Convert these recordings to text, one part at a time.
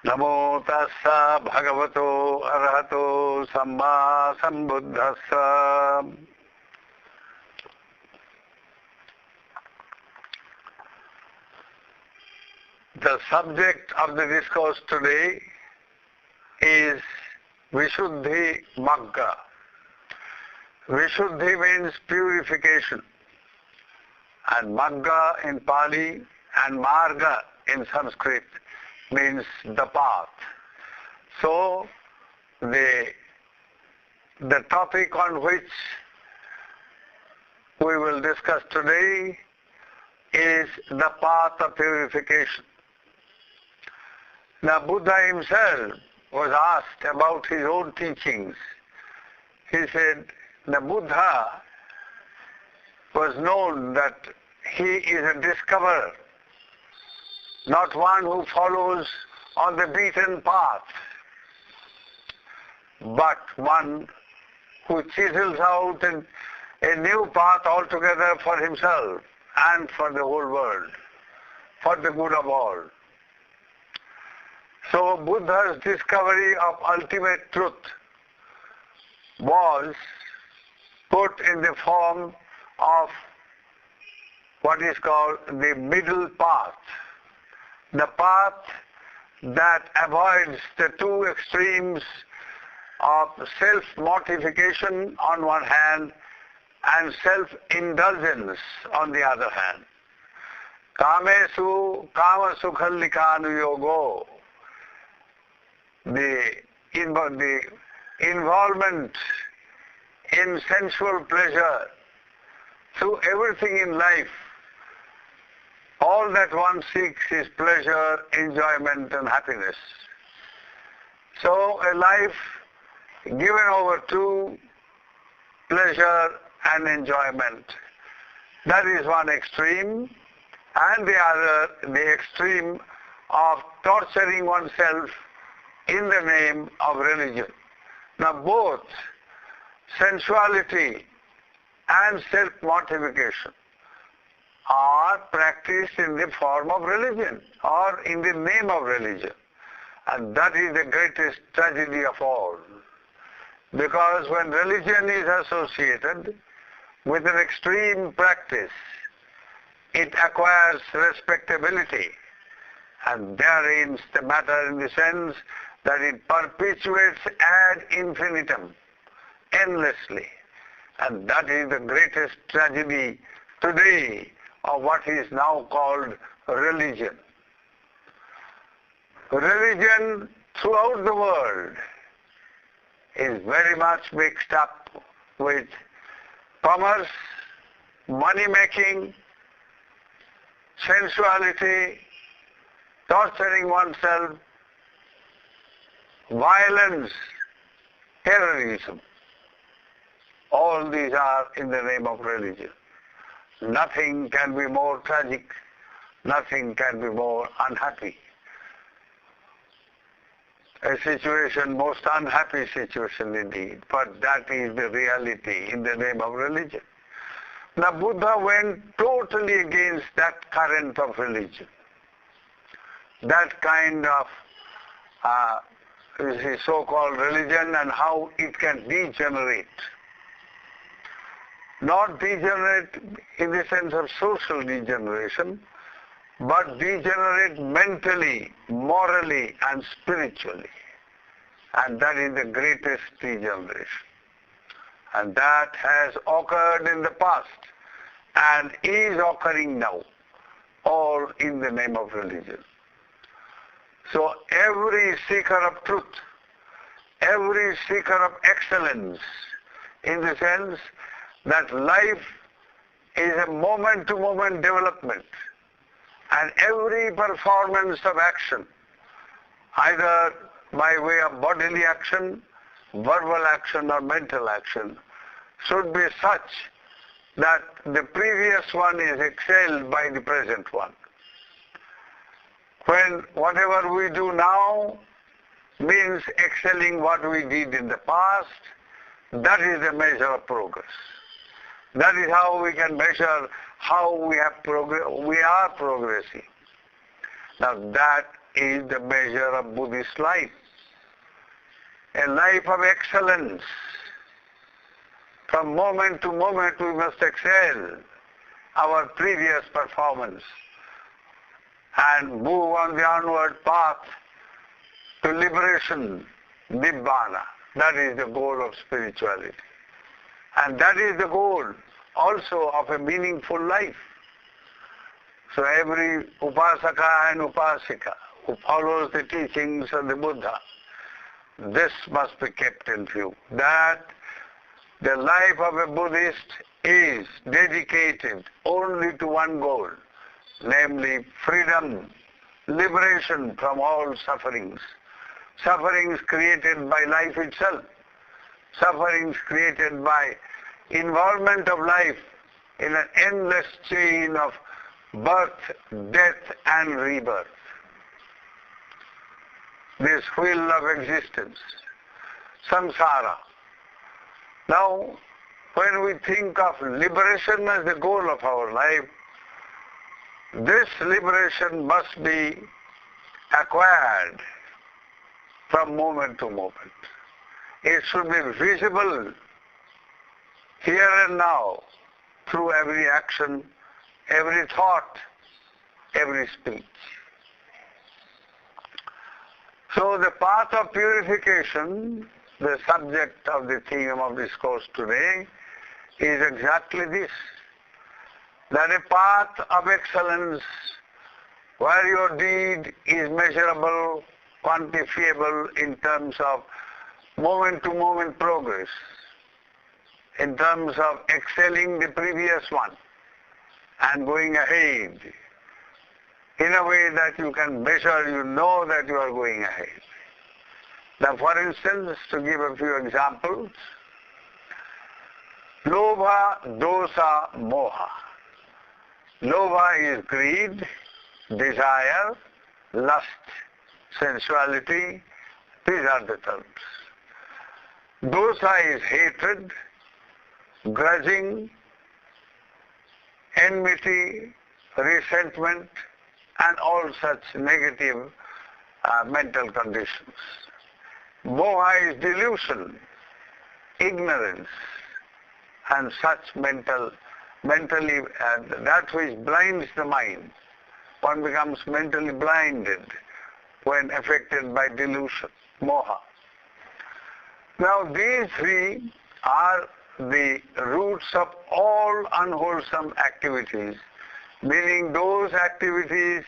Namo tassa bhagavato arahato samma sambuddhassa. The subject of the discourse today is Vishdhi Magga. Vishdhi means purification, and Magga in Pali and Marga in Sanskrit means the path. So the topic on which we will discuss today is the path of purification. Now Buddha himself was asked about his own teachings. He said the Buddha was known that he is a discoverer, not one who follows on the beaten path, but one who chisels out a new path altogether for himself and for the whole world, for the good of all. So Buddha's discovery of ultimate truth was put in the form of what is called the middle path, the path that avoids the two extremes of self-mortification on one hand and self-indulgence on the other hand. Kamesu kama sukhalikanuyogo. The involvement in sensual pleasure through everything in life. All that one seeks is pleasure, enjoyment and happiness. So a life given over to pleasure and enjoyment, that is one extreme, and the other, the extreme of torturing oneself in the name of religion. Now both sensuality and self-mortification are practiced in the form of religion or in the name of religion. And that is the greatest tragedy of all. Because when religion is associated with an extreme practice, it acquires respectability. And therein is the matter in the sense that it perpetuates ad infinitum, endlessly. And that is the greatest tragedy today of what is now called religion. Religion throughout the world is very much mixed up with commerce, money-making, sensuality, torturing oneself, violence, terrorism. All these are in the name of religion. Nothing can be more tragic, nothing can be more unhappy. A situation, most unhappy situation indeed, but that is the reality in the name of religion. Now Buddha went totally against that current of religion, that kind of so-called religion and how it can degenerate. Not degenerate in the sense of social degeneration, but degenerate mentally, morally and spiritually. And that is the greatest degeneration. And that has occurred in the past and is occurring now, all in the name of religion. So every seeker of truth, every seeker of excellence, in the sense that life is a moment-to-moment development, and every performance of action, either by way of bodily action, verbal action or mental action, should be such that the previous one is excelled by the present one. When whatever we do now means excelling what we did in the past, that is the measure of progress. That is how we can measure how we are progressing. Now that is the measure of Buddhist life. A life of excellence. From moment to moment we must excel our previous performance and move on the onward path to liberation, Nibbana. That is the goal of spirituality. And that is the goal also of a meaningful life. So every upasaka and upasika who follows the teachings of the Buddha, this must be kept in view, that the life of a Buddhist is dedicated only to one goal, namely freedom, liberation from all sufferings. Sufferings created by life itself, sufferings created by involvement of life in an endless chain of birth, death and rebirth. This wheel of existence, samsara. Now, when we think of liberation as the goal of our life, this liberation must be acquired from moment to moment. It should be visible here and now through every action, every thought, every speech. So the path of purification, the subject of the theme of discourse today, is exactly this. That a path of excellence where your deed is measurable, quantifiable in terms of moment-to-moment progress, in terms of excelling the previous one and going ahead in a way that you can measure, you know that you are going ahead. Now, for instance, to give a few examples, Lobha, dosa, moha. Lobha is greed, desire, lust, sensuality. These are the terms. Dosa is hatred, grudging, enmity, resentment, and all such negative mental conditions. Moha is delusion, ignorance, and such mentally, that which blinds the mind. One becomes mentally blinded when affected by delusion, moha. Now these three are the roots of all unwholesome activities, meaning those activities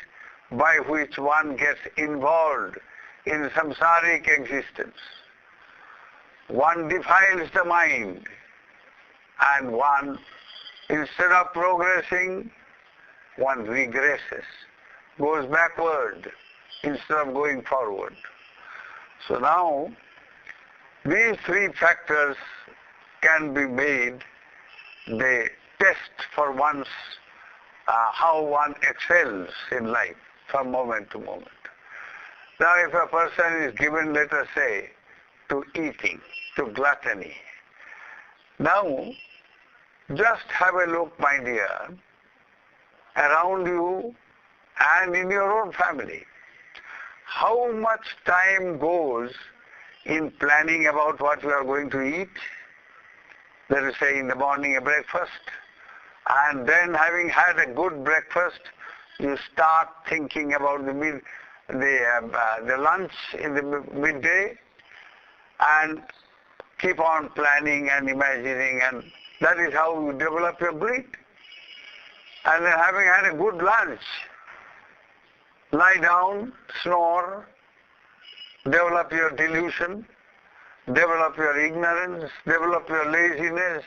by which one gets involved in samsaric existence. One defiles the mind, and one, instead of progressing, one regresses, goes backward instead of going forward. So now, these three factors can be made the test for one's how one excels in life from moment to moment. Now if a person is given, let us say, to eating, to gluttony, now just have a look, my dear, around you and in your own family. How much time goes in planning about what you are going to eat? Let us say in the morning a breakfast, and then having had a good breakfast, you start thinking about the lunch in the midday, and keep on planning and imagining, and that is how you develop your brain. And then having had a good lunch, lie down, snore, develop your delusion, develop your ignorance, develop your laziness,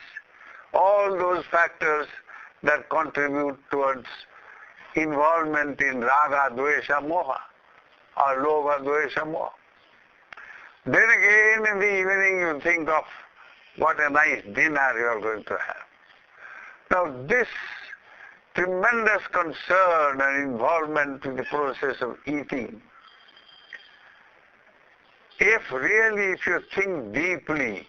all those factors that contribute towards involvement in raga, dvesha, moha, or lobha, dvesha, moha. Then again in the evening you think of what a nice dinner you are going to have. Now this tremendous concern and involvement in the process of eating, if you think deeply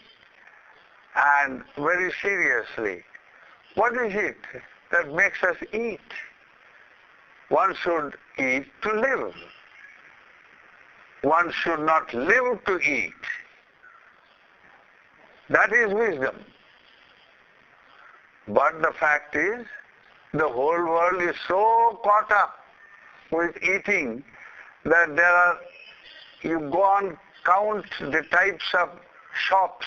and very seriously, what is it that makes us eat? One should eat to live. one should not live to eat. That is wisdom. But the fact is, the whole world is so caught up with eating that you go on count the types of shops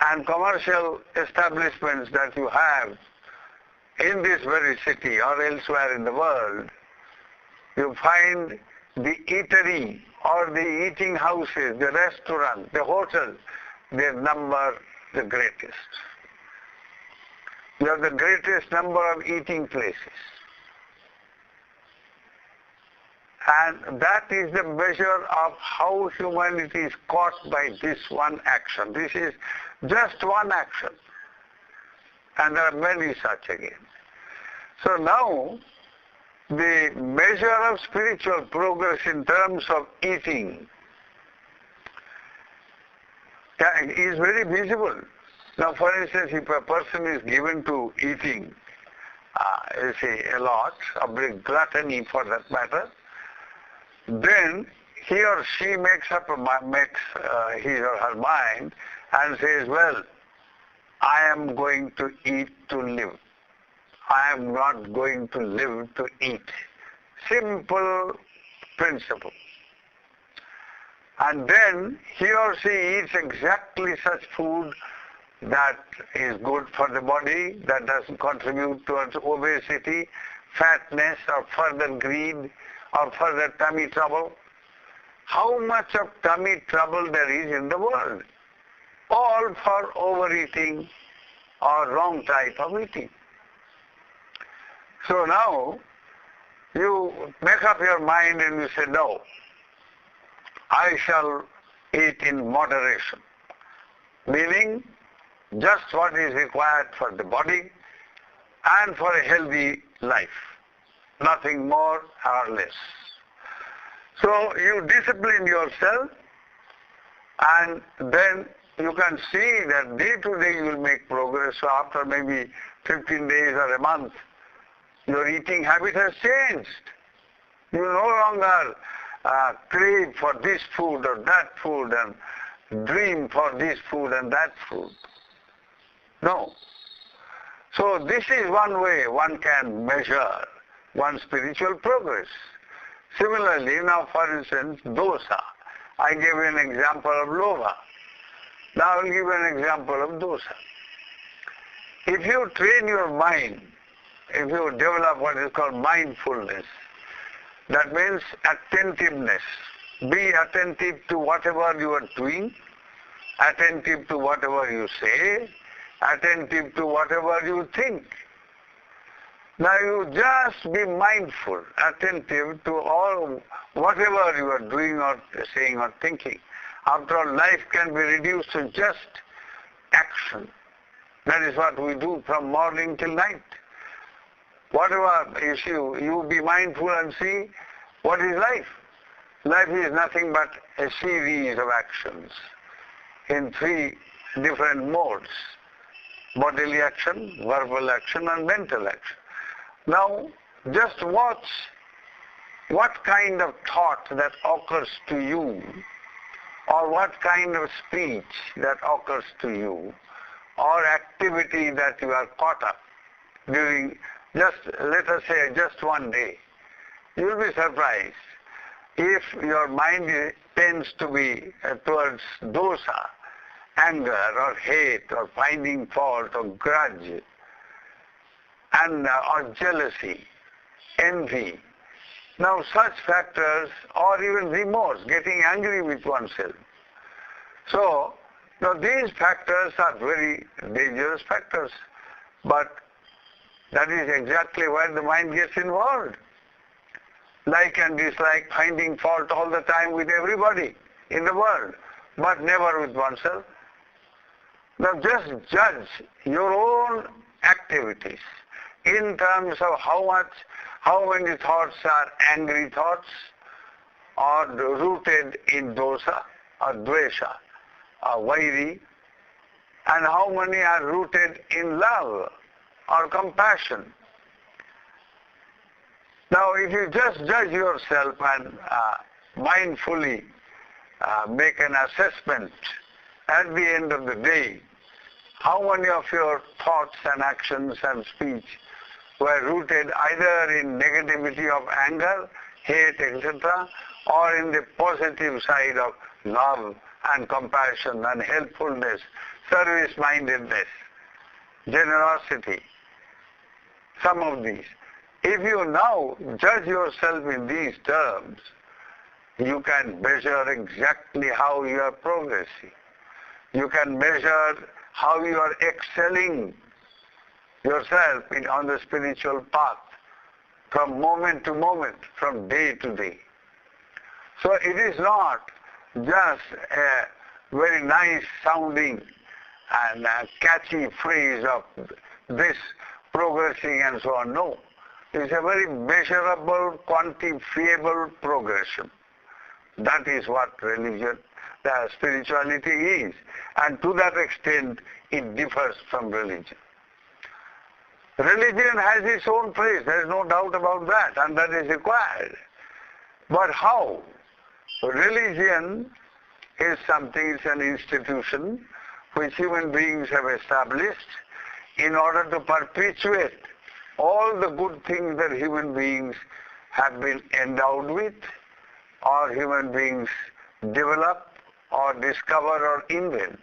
and commercial establishments that you have in this very city or elsewhere in the world, you find the eatery or the eating houses, the restaurant, the hotel, they number the greatest. You have the greatest number of eating places. And that is the measure of how humanity is caught by this one action. This is just one action. And there are many such again. So now, the measure of spiritual progress in terms of eating is very visible. Now, for instance, if a person is given to eating, a lot, a big gluttony for that matter, then he or she makes his or her mind and says, well, I am going to eat to live. I am not going to live to eat. Simple principle. And then he or she eats exactly such food that is good for the body, that doesn't contribute towards obesity, fatness, or further greed, or further tummy trouble. How much of tummy trouble there is in the world? All for overeating or wrong type of eating. So now, you make up your mind and you say, no, I shall eat in moderation. Meaning, just what is required for the body and for a healthy life. Nothing more or less. So you discipline yourself, and then you can see that day to day you will make progress. So after maybe 15 days or a month, your eating habit has changed. You no longer crave for this food or that food and dream for this food and that food. No. So this is one way one can measure one's spiritual progress. Similarly, now for instance, dosa. I gave an example of lobha. Now I will give an example of dosa. If you train your mind, if you develop what is called mindfulness, that means attentiveness. Be attentive to whatever you are doing, attentive to whatever you say, attentive to whatever you think. Now you just be mindful, attentive to all, whatever you are doing or saying or thinking. After all, life can be reduced to just action. That is what we do from morning till night. Whatever issue, you be mindful and see what is life. Life is nothing but a series of actions in three different modes: bodily action, verbal action, and mental action. Now, just watch what kind of thought that occurs to you, or what kind of speech that occurs to you, or activity that you are caught up during, just let us say, just one day. You will be surprised if your mind tends to be towards dosa, anger or hate or finding fault or grudge, and or jealousy, envy. Now such factors, or even remorse, getting angry with oneself. So, now these factors are very dangerous factors, but that is exactly where the mind gets involved. Like and dislike, finding fault all the time with everybody in the world, but never with oneself. Now just judge your own activities in terms of how many thoughts are angry thoughts, or rooted in dosa, or dvesha, or vairi, and how many are rooted in love, or compassion. Now if you just judge yourself and mindfully make an assessment at the end of the day, how many of your thoughts and actions and speech were rooted either in negativity of anger, hate, etc., or in the positive side of love and compassion and helpfulness, service-mindedness, generosity, some of these. If you now judge yourself in these terms, you can measure exactly how you are progressing. You can measure how you are excelling yourself on the spiritual path from moment to moment, from day to day. So it is not just a very nice sounding and catchy phrase of this progressing and so on. No. It's a very measurable, quantifiable progression. That is what religion, spirituality is. And to that extent, it differs from religion. Religion has its own place, there is no doubt about that, and that is required. But how? Religion is something, it's an institution which human beings have established in order to perpetuate all the good things that human beings have been endowed with, or human beings develop or discover or invent.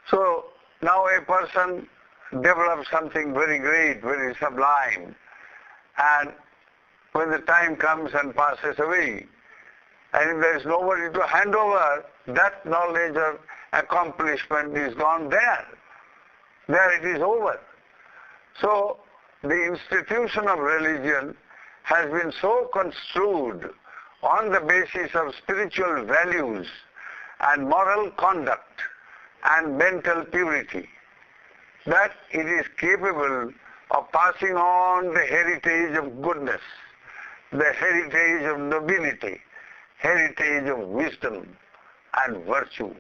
So now a person develops something very great, very sublime, and when the time comes and passes away, and if there is nobody to hand over, that knowledge or accomplishment is gone there. There it is over. So the institution of religion has been so construed on the basis of spiritual values and moral conduct and mental purity that it is capable of passing on the heritage of goodness, the heritage of nobility, heritage of wisdom and virtue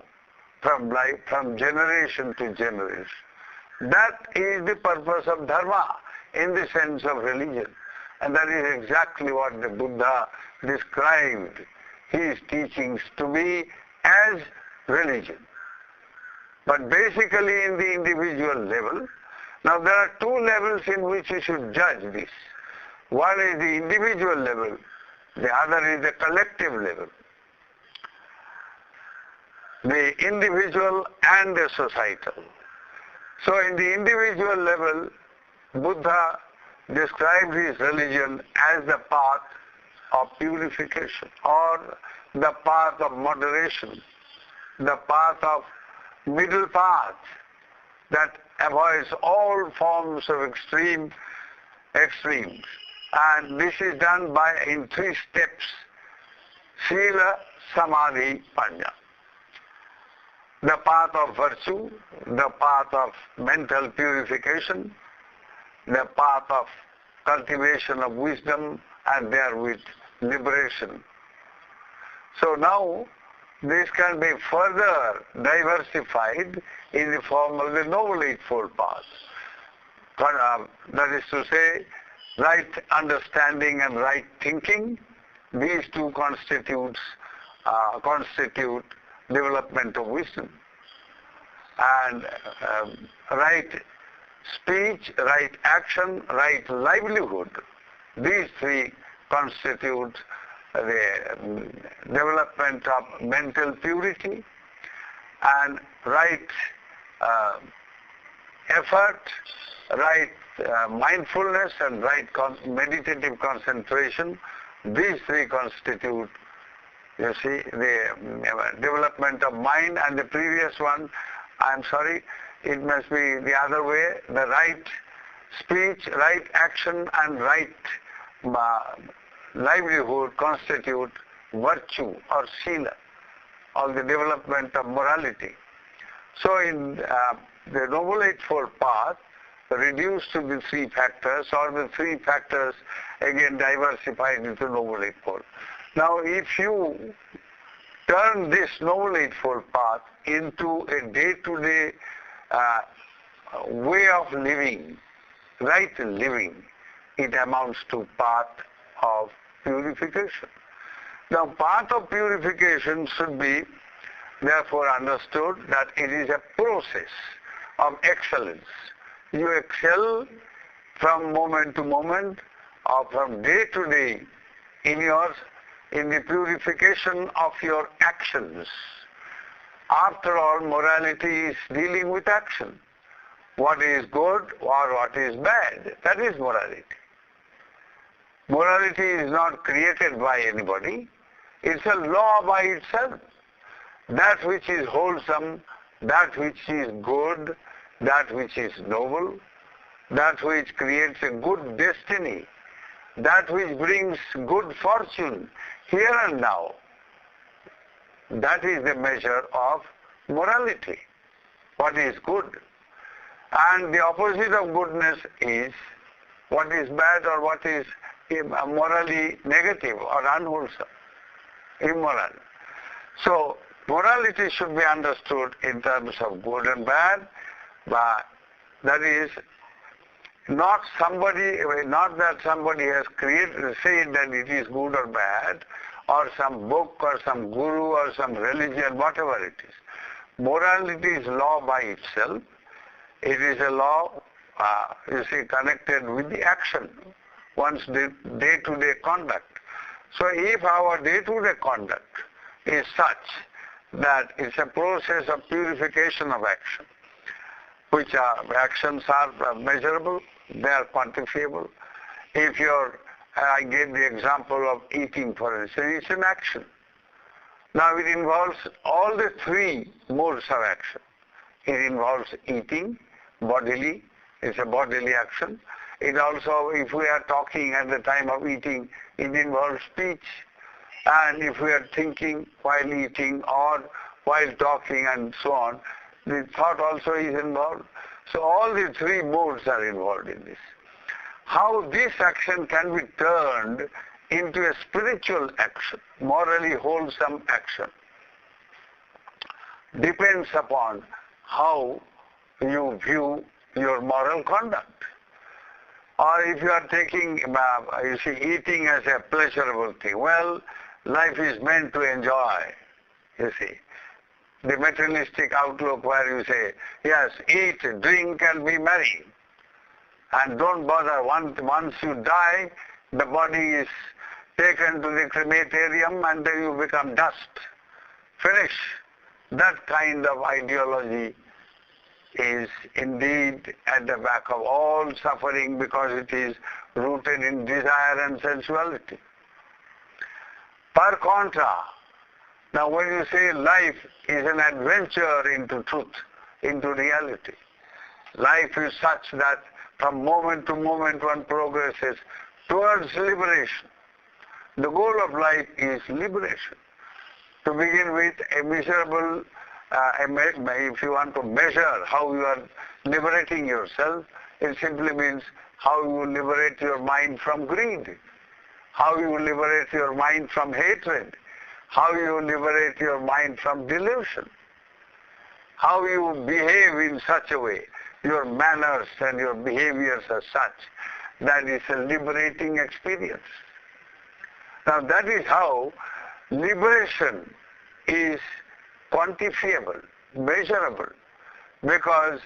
from life, from generation to generation. That is the purpose of Dhamma in the sense of religion. And that is exactly what the Buddha described his teachings to be as religion. But basically in the individual level, now there are two levels in which you should judge this. One is the individual level, the other is the collective level. The individual and the societal. So in the individual level, Buddha described his religion as the path of purification or the path of moderation, the path of middle path that avoids all forms of extremes. And this is done in 3 steps: Sila, Samadhi, Panya. The path of virtue, the path of mental purification, the path of cultivation of wisdom, and therewith liberation. So now this can be further diversified in the form of the Noble Eightfold Path. That is to say, right understanding and right thinking, these two constitute development of wisdom. And right speech, right action, right livelihood, these 3 constitute the development of mental purity, and right effort, right mindfulness, and right meditative concentration. These 3 constitute, you see, the development of mind. And the previous one, I'm sorry, it must be the other way. The right speech, right action, and right livelihood constitute virtue or sila, or the development of morality. So in the Noble Eightfold Path, reduced to the 3 factors, or the 3 factors again diversified into Noble Eightfold. Now if you turn this Noble Eightfold Path into a day-to-day way of living, right living, it amounts to path of purification. Now, part of purification should be therefore understood that it is a process of excellence. You excel from moment to moment or from day to day in the purification of your actions. After all, morality is dealing with action. What is good or what is bad, that is morality. Morality is not created by anybody. It's a law by itself. That which is wholesome, that which is good, that which is noble, that which creates a good destiny, that which brings good fortune here and now. That is the measure of morality, what is good. And the opposite of goodness is what is bad or what is morally negative or unwholesome, immoral. So, morality should be understood in terms of good and bad, but that is not that somebody has said that it is good or bad, or some book or some guru or some religion, whatever it is. Morality is law by itself. It is a law, connected with the action, one's day-to-day conduct. So if our day-to-day conduct is such that it's a process of purification of action, which actions are measurable, they are quantifiable. If I gave the example of eating, for instance, it's an action. Now it involves all the three modes of action. It involves eating, bodily, it's a bodily action. It also, if we are talking at the time of eating, it involves speech. And if we are thinking while eating or while talking and so on, the thought also is involved. So all the three modes are involved in this. How this action can be turned into a spiritual action, morally wholesome action, depends upon how you view your moral conduct. Or if you are taking, eating as a pleasurable thing, well, life is meant to enjoy, you see. The materialistic outlook where you say, yes, eat, drink and be merry. And don't bother, once you die, the body is taken to the crematorium and then you become dust. Finish. That kind of ideology is indeed at the back of all suffering because it is rooted in desire and sensuality. Per contra, now when you say life is an adventure into truth, into reality, life is such that from moment to moment one progresses towards liberation. The goal of life is liberation. To begin with, a measurable, if you want to measure how you are liberating yourself, it simply means how you liberate your mind from greed, how you liberate your mind from hatred, how you liberate your mind from delusion, how you behave in such a way, your manners and your behaviors are such that it's a liberating experience. Now that is how liberation is quantifiable, measurable, because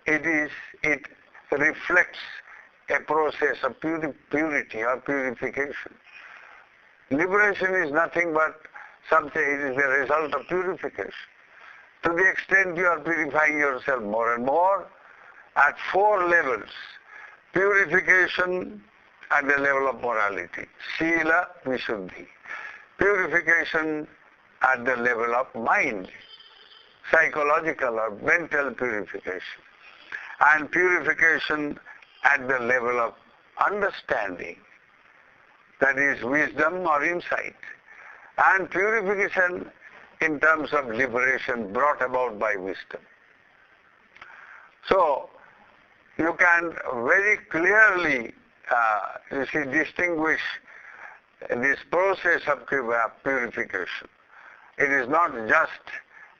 it reflects a process of purity or purification. Liberation is nothing but something, it is the result of purification. To the extent you are purifying yourself more and more, at 4 levels. Purification at the level of morality, Sila Vishuddhi. Purification at the level of mind, psychological or mental purification. And purification at the level of understanding, that is wisdom or insight. And purification in terms of liberation brought about by wisdom. So, you can very clearly distinguish this process of purification. It is not just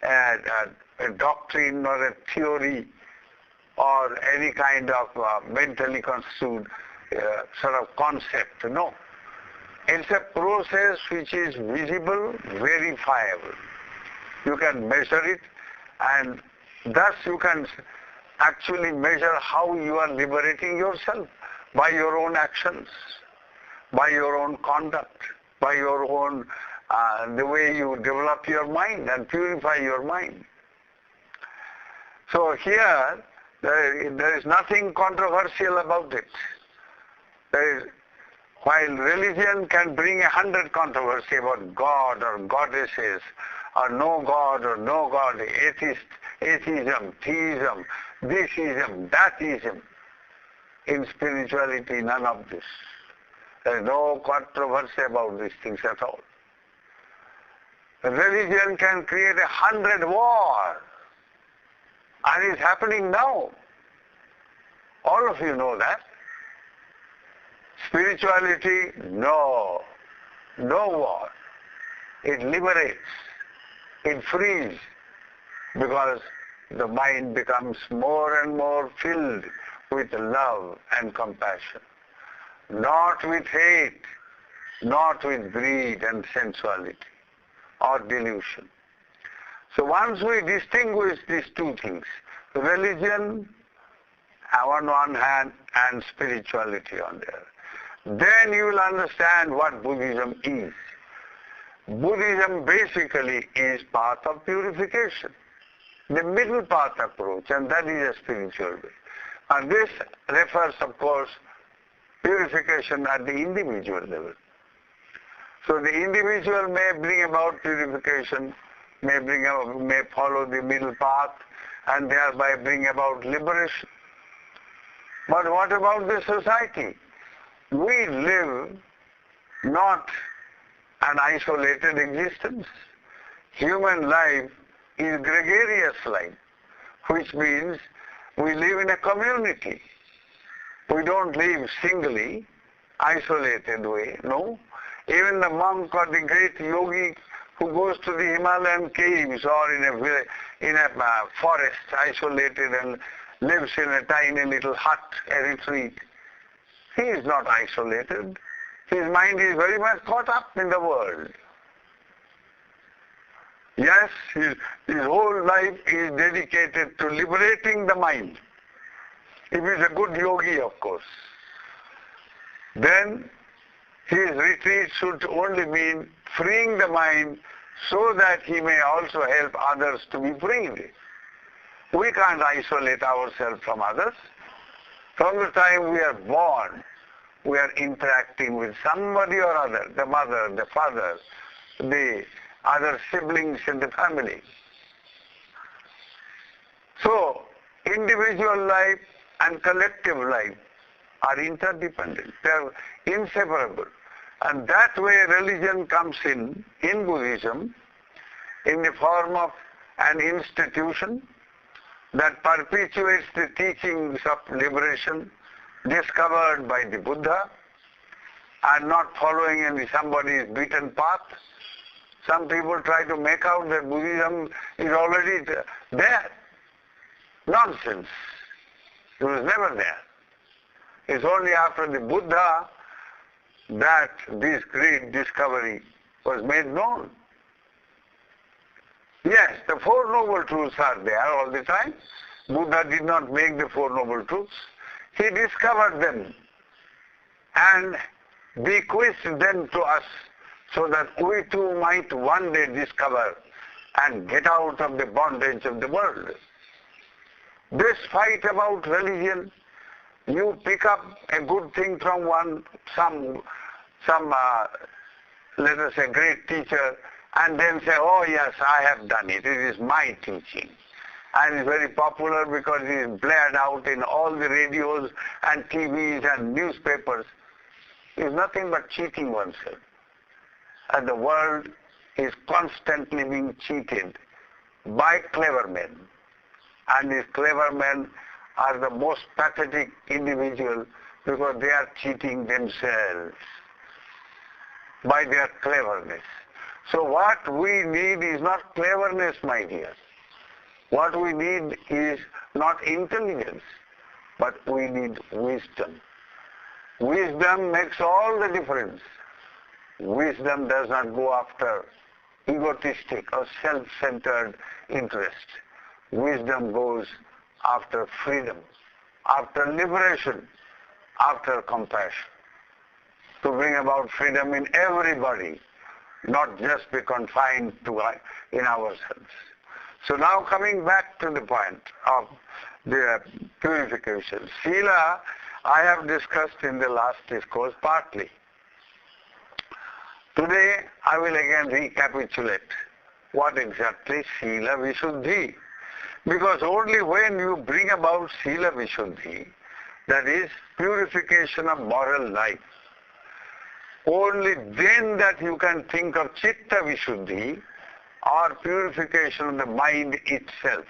a doctrine or a theory or any kind of mentally construed sort of concept. No. It's a process which is visible, verifiable. You can measure it, and thus you can actually measure how you are liberating yourself by your own actions, by your own conduct, by your own, the way you develop your mind and purify your mind. So here, there is nothing controversial about it. While religion can bring 100 controversy about God or goddesses, or no God or no God, atheism, theism, thisism, thatism, in spirituality, none of this. There is no controversy about these things at all. Religion can create 100 wars, and it's happening now. All of you know that. Spirituality, no war. It liberates, it frees, because the mind becomes more and more filled with love and compassion. Not with hate, not with greed and sensuality or delusion. So once we distinguish these two things, religion on one hand and spirituality on the other, then you will understand what Buddhism is. Buddhism basically is path of purification, the middle path approach, and that is a spiritual way. And this refers, of course, purification at the individual level. So the individual may bring about purification, may follow the middle path, and thereby bring about liberation. But what about the society? We live not an isolated existence. Human life is gregarious life, which means we live in a community. We don't live singly, isolated way, no. Even the monk or the great yogi who goes to the Himalayan caves or in a forest, isolated, and lives in a tiny little hut, a retreat, he is not isolated. His mind is very much caught up in the world. Yes, his whole life is dedicated to liberating the mind. If he is a good yogi, of course. Then his retreat should only mean freeing the mind so that he may also help others to be freed. We can't isolate ourselves from others. From the time we are born, we are interacting with somebody or other, the mother, the father, the other siblings in the family. So, individual life and collective life are interdependent. They are inseparable. And that way religion comes in Buddhism, in the form of an institution that perpetuates the teachings of liberation discovered by the Buddha, and not following somebody's beaten path. Some people try to make out that Buddhism is already there. Nonsense. It was never there. It's only after the Buddha that this great discovery was made known. Yes, the Four Noble Truths are there all the time. Buddha did not make the Four Noble Truths. He discovered them and bequeathed them to us so that we too might one day discover and get out of the bondage of the world. This fight about religion, you pick up a good thing from some let us say great teacher, and then say, oh yes, I have done it. It is my teaching. And it's very popular because it is blared out in all the radios and TVs and newspapers. It's nothing but cheating oneself. And the world is constantly being cheated by clever men. And these clever men are the most pathetic individuals because they are cheating themselves by their cleverness. So what we need is not cleverness, my dear. What we need is not intelligence, but we need wisdom. Wisdom makes all the difference. Wisdom does not go after egotistic or self-centered interest. Wisdom goes after freedom, after liberation, after compassion, to bring about freedom in everybody, not just be confined to in ourselves. So now coming back to the point of the purification. Sila, I have discussed in the last discourse partly. Today I will again recapitulate what exactly Sila Vishuddhi. Because only when you bring about Sila Vishuddhi, that is purification of moral life, only then that you can think of Chitta Vishuddhi, or purification of the mind itself.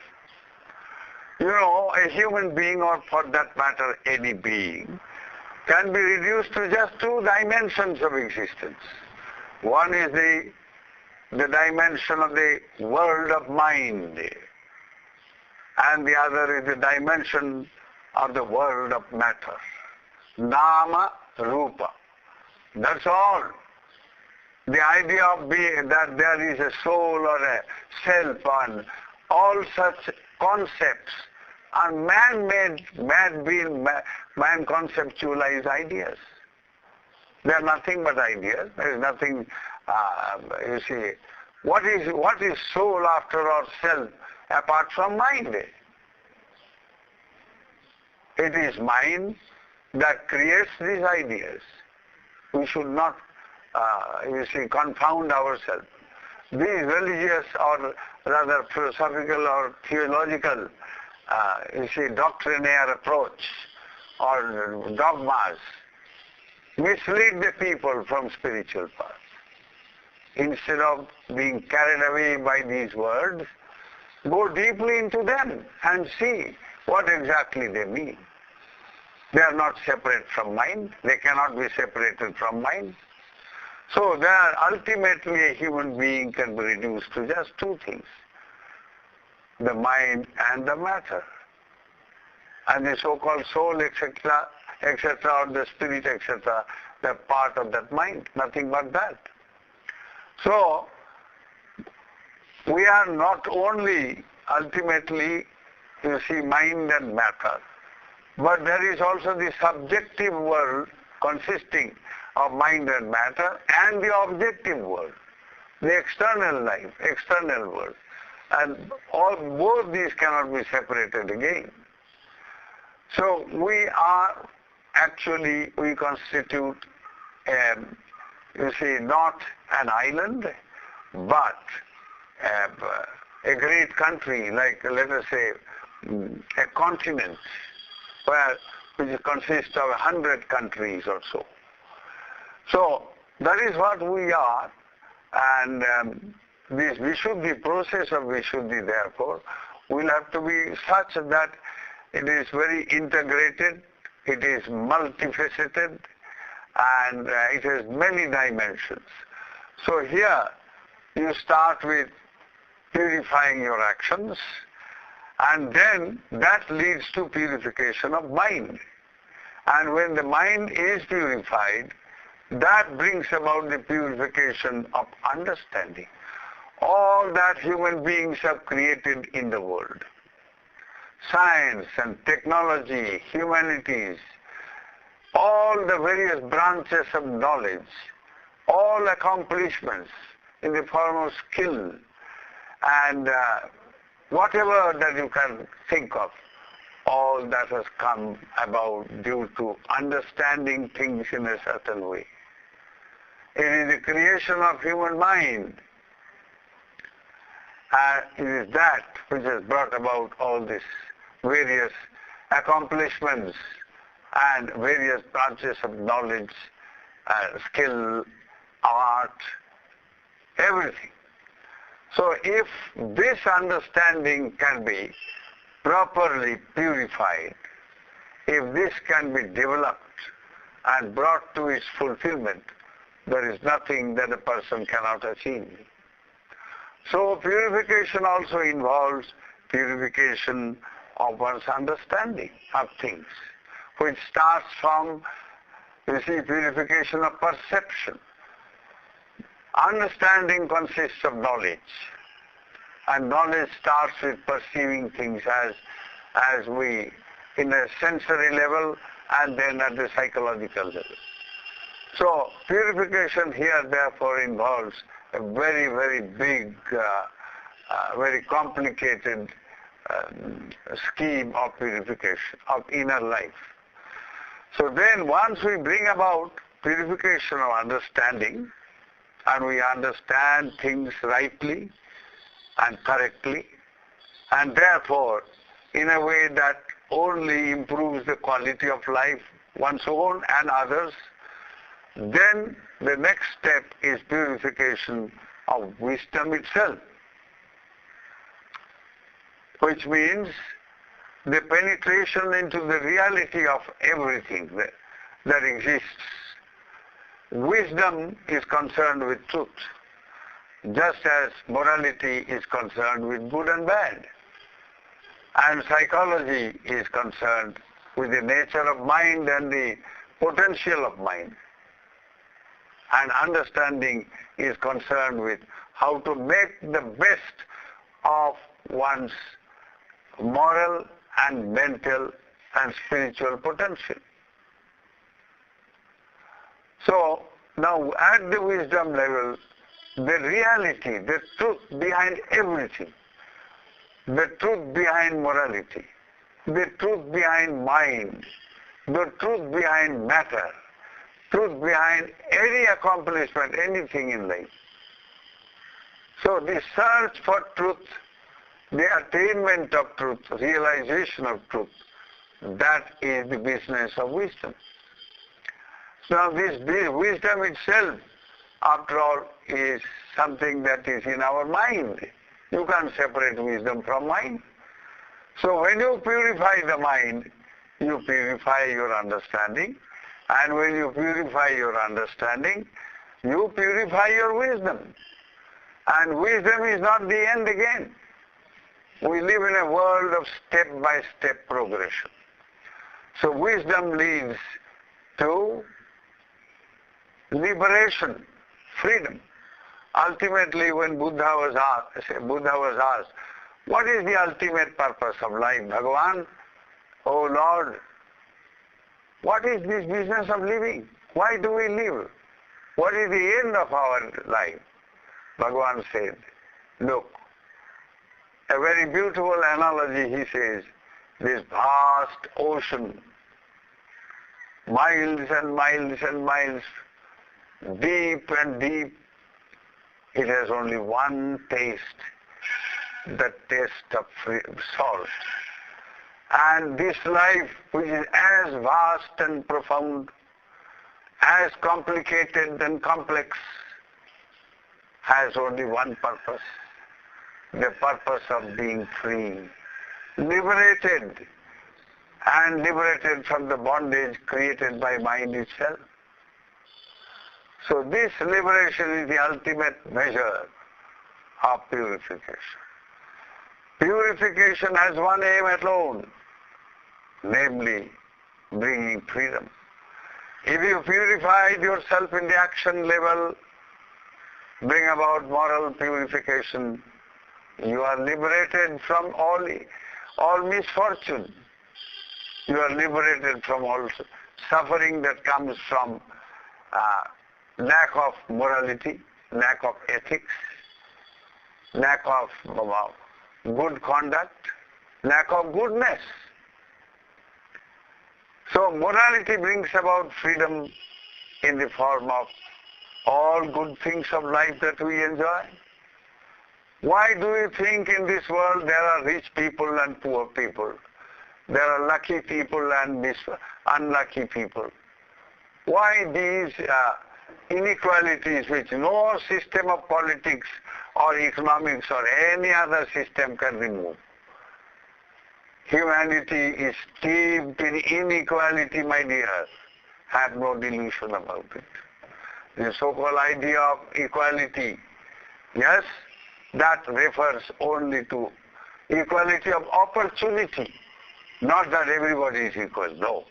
You know, a human being, or for that matter any being, can be reduced to just two dimensions of existence. One is the dimension of the world of mind, and the other is the dimension of the world of matter. Nama, Rupa. That's all. The idea of being, that there is a soul or a self, and all such concepts are man-made, man-conceptualized ideas. They are nothing but ideas. There is nothing, you see, what is soul after all self apart from mind? It is mind that creates these ideas. We should not, you see, confound ourselves. These religious, or rather philosophical or theological, you see, doctrinaire approach or dogmas mislead the people from spiritual path. Instead of being carried away by these words, go deeply into them and see what exactly they mean. They are not separate from mind. They cannot be separated from mind. So there, ultimately a human being can be reduced to just two things: the mind and the matter. And the so-called soul, etc., or the spirit, etc., they're part of that mind, nothing but that. So, we are not only ultimately, you see, mind and matter, but there is also the subjective world consisting of mind and matter, and the objective world, the external life, external world. And both these cannot be separated again. So we are actually, we constitute, you see, not an island, but a great country, like, let us say, a continent, which consists of 100 countries or so. So that is what we are, and this Vishuddhi, process of Vishuddhi, therefore, will have to be such that it is very integrated, it is multifaceted, and it has many dimensions. So here you start with purifying your actions, and then that leads to purification of mind. And when the mind is purified, that brings about the purification of understanding. All that human beings have created in the world, science and technology, humanities, all the various branches of knowledge, all accomplishments in the form of skill, and whatever that you can think of, all that has come about due to understanding things in a certain way. It is the creation of human mind. It is that which has brought about all these various accomplishments and various branches of knowledge, skill, art, everything. So if this understanding can be properly purified, if this can be developed and brought to its fulfillment, there is nothing that a person cannot achieve. So purification also involves purification of one's understanding of things, which starts from, you see, purification of perception. Understanding consists of knowledge. And knowledge starts with perceiving things as we, in a sensory level and then at the psychological level. So purification here therefore involves a very, very big, very complicated scheme of purification, of inner life. So then once we bring about purification of understanding, and we understand things rightly and correctly, and therefore in a way that only improves the quality of life, one's own and others, then the next step is purification of wisdom itself, which means the penetration into the reality of everything that exists. Wisdom is concerned with truth, just as morality is concerned with good and bad. And psychology is concerned with the nature of mind and the potential of mind. And understanding is concerned with how to make the best of one's moral and mental and spiritual potential. So now at the wisdom level, the reality, the truth behind everything, the truth behind morality, the truth behind mind, the truth behind matter, truth behind any accomplishment, anything in life. So the search for truth, the attainment of truth, realization of truth, that is the business of wisdom. Now this wisdom itself, after all, is something that is in our mind. You can't separate wisdom from mind. So when you purify the mind, you purify your understanding. And when you purify your understanding, you purify your wisdom. And wisdom is not the end again. We live in a world of step-by-step progression. So wisdom leads to liberation, freedom. Ultimately, when Buddha was asked, what is the ultimate purpose of life, Bhagavan? Oh Lord, what is this business of living? Why do we live? What is the end of our life? Bhagavan said, look, a very beautiful analogy, he says, this vast ocean, miles and miles and miles, deep and deep, it has only one taste, the taste of salt. And this life, which is as vast and profound, as complicated and complex, has only one purpose, the purpose of being free, liberated, and liberated from the bondage created by mind itself. So this liberation is the ultimate measure of purification. Purification has one aim alone, namely bringing freedom. If you purified yourself in the action level, bring about moral purification, you are liberated from all misfortune. You are liberated from all suffering that comes from lack of morality, lack of ethics, lack of good conduct, lack of goodness. So morality brings about freedom in the form of all good things of life that we enjoy. Why do you think in this world there are rich people and poor people? There are lucky people and unlucky people. Why these inequalities which no system of politics or economics or any other system can remove? Humanity is steeped in inequality, my dear. Have no delusion about it. The so-called idea of equality, yes, that refers only to equality of opportunity, not that everybody is equal. No,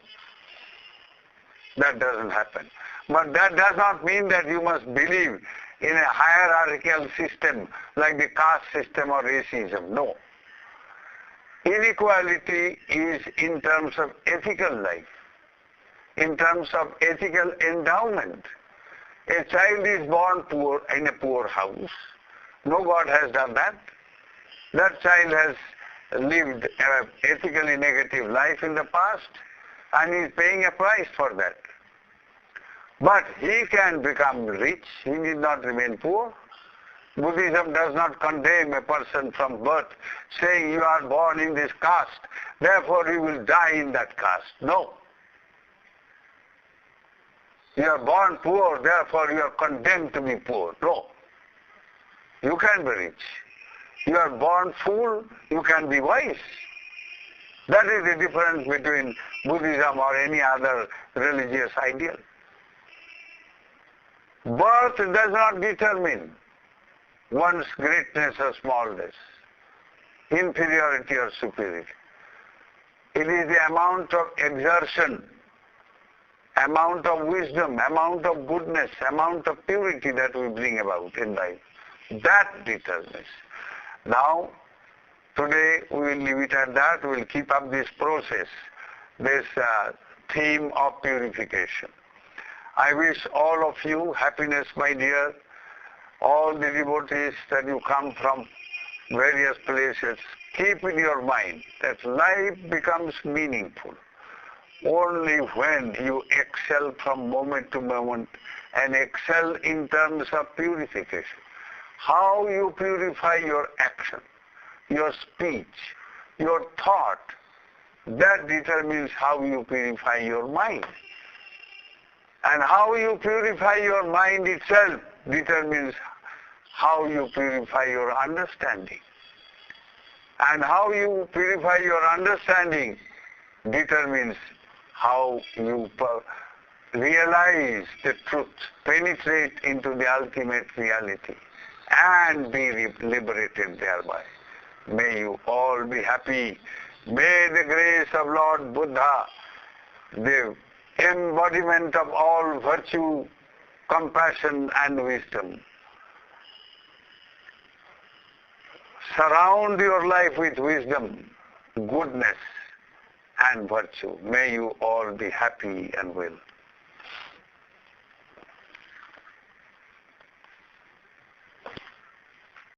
that doesn't happen. But that does not mean that you must believe in a hierarchical system like the caste system or racism. No. Inequality is in terms of ethical life, in terms of ethical endowment. A child is born poor in a poor house. No God has done that. That child has lived an ethically negative life in the past and is paying a price for that. But he can become rich, he need not remain poor. Buddhism does not condemn a person from birth, saying you are born in this caste, therefore you will die in that caste. No. You are born poor, therefore you are condemned to be poor. No. You can be rich. You are born fool, you can be wise. That is the difference between Buddhism or any other religious ideal. Birth does not determine one's greatness or smallness, inferiority or superiority. It is the amount of exertion, amount of wisdom, amount of goodness, amount of purity that we bring about in life. That determines. Now, today we will leave it at that. We will keep up this process, this theme of purification. I wish all of you happiness, my dear. All the devotees that you come from various places, keep in your mind that life becomes meaningful only when you excel from moment to moment and excel in terms of purification. How you purify your action, your speech, your thought, that determines how you purify your mind. And how you purify your mind itself determines how you purify your understanding. And how you purify your understanding determines how you realize the truth, penetrate into the ultimate reality, and be liberated thereby. May you all be happy. May the grace of Lord Buddha, the embodiment of all virtue, compassion and wisdom, surround your life with wisdom, goodness and virtue. May you all be happy and well.